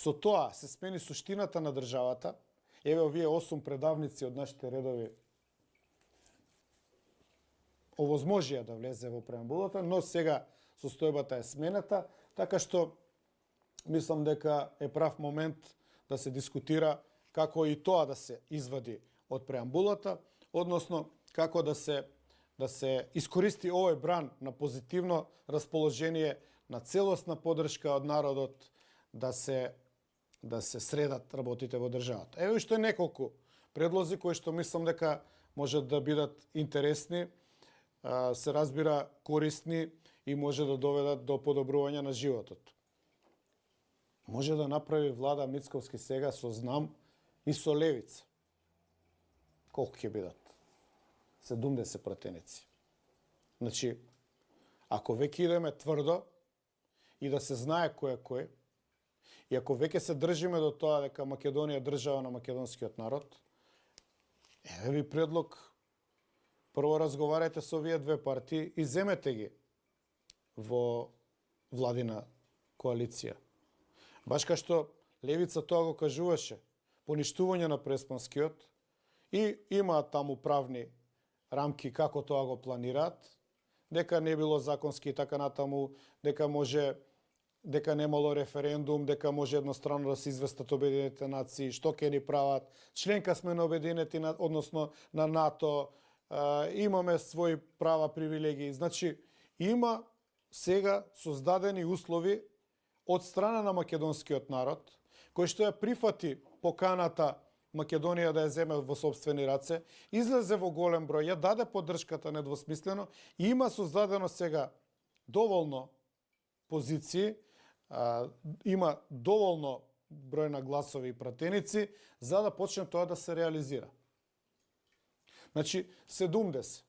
Со тоа се смени суштината на државата. Еве овие 8 предавници од нашите редови овозможија да влезе во преамбулата, но сега состојбата е смената, така што мислам дека е прав момент да се дискутира како и тоа да се извади од преамбулата, односно како да се искористи овој бран на позитивно расположение, на целосна поддршка од народот да се средат работите во државата. Еве уште неколку предлози кои што мислам дека можат да бидат интересни, се разбира корисни и може да доведат до подобрување на животот. Може да направи влада Мицковски сега со знам и со левица. Колку ќе бидат? 70 пратеници. Значи, ако веќе идеме тврдо и да се знае кој е кој, и ако веќе се држиме до тоа дека Македонија е држава на македонскиот народ, еве ви предлог. Прво разговарајте со овие две партии и земете ги во владина коалиција. Баш кај што левица тоа го кажуваше, поништување на преспанскиот, и имаат таму правни рамки како тоа го планираат, дека не било законски и така натаму, дека немало референдум, дека може едностранно да се известат Обединетите нации, што ќе ни прават, членка сме на Обединети, односно на НАТО, имаме своји права, привилегии. Значи, има сега создадени услови од страна на македонскиот народ, кој што ја прифати поканата Македонија да ја земе во собствени раце, излезе во голем број, ја даде поддршката недвосмислено, и има создадено сега доволно позиции, има доволно број на гласови и пратеници за да почне тоа да се реализира. Значи, 70.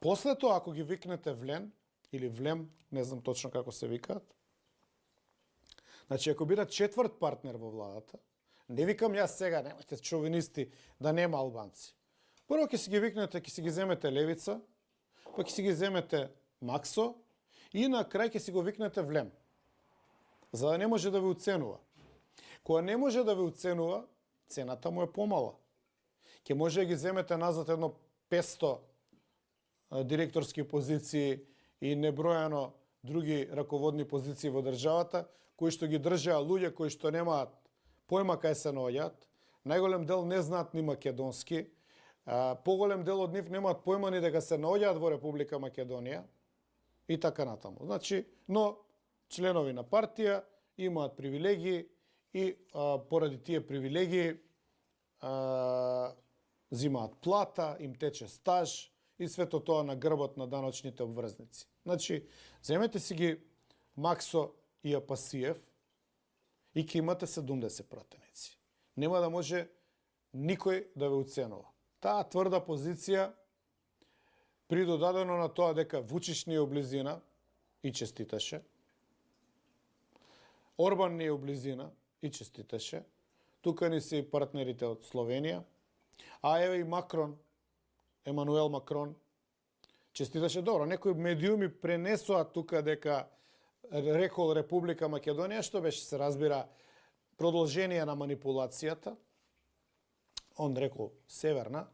После тоа, ако ги викнете Влен, или Влем, не знам точно како се викаат, значи, ако бидат четврт партнер во владата, не викам јас сега, немајте шовинисти, да нема албанци. Прво ќе си ги викнете, ќе си ги земете Левица, па ќе си ги земете Максо, и на крај ќе си го викнете Влем. За да не може да ви уценува. Кога не може да ви уценува, цената му е помала. Ќе може да ги земете назад едно 500 директорски позиции и небројано други раководни позиции во државата, кои што ги држаа луѓе кои што немаат појма кај се наоѓаат. Најголем дел не знаат ни македонски, поголем дел од нив немаат појма ни дека се наоѓаат во Република Македонија и така натаму. Значи, но членови на партија имаат привилегии и поради тие привилегии зимаат плата, им тече стаж и свето тоа на грбот на даночните обврзници. Значи, земете си ги Максо и Апасиев и ќе имате 70 пратеници. Нема да може никој да ве уценува. Таа тврда позиција, придодадено на тоа дека Вучич ни е облизина и честиташе, Орбан ни е облизина и честиташе, тука ни се и партнерите од Словенија, а еве и Макрон, Емануел Макрон, честиташе. Добро, некои медиуми пренесоа тука дека рекол Република Македонија, што беше, се разбира, продолжение на манипулацијата. Он рекол Северна,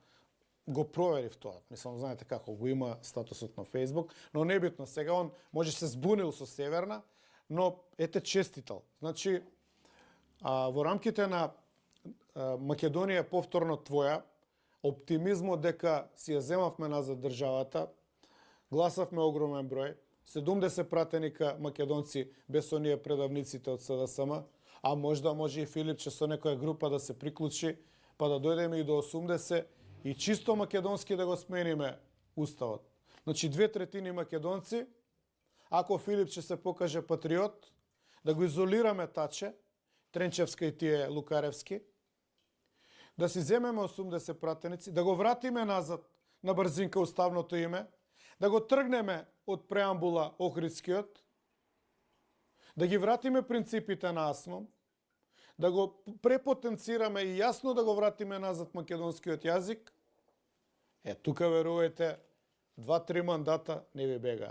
го проверив тоа. Мислам, знаете како, го има статусот на Фейсбук, но небитно сега, он може се збунил со Северна, но ете честитал. Значи, во рамките на Македонија повторно твоја, оптимизмот дека си ја земавме назад државата, гласавме огромен број, 70 пратеника македонци без оние предавниците од СДСМ, а може и Филипче со некоја група да се приклучи, па да дојдеме и до 80 и чисто македонски да го смениме уставот. Значи 2/3 македонци, ако Филипче се покаже патриот, да го изолираме Таче, Тренчевска и тие Лукаревски, да си земеме 80 пратеници, да го вратиме назад на брзинка уставното име, да го тргнеме од преамбула Охридскиот, да ги вратиме принципите на Асмом, да го препотенцираме и јасно да го вратиме назад македонскиот јазик, тука верувајте, 2-3 мандата не ви бега.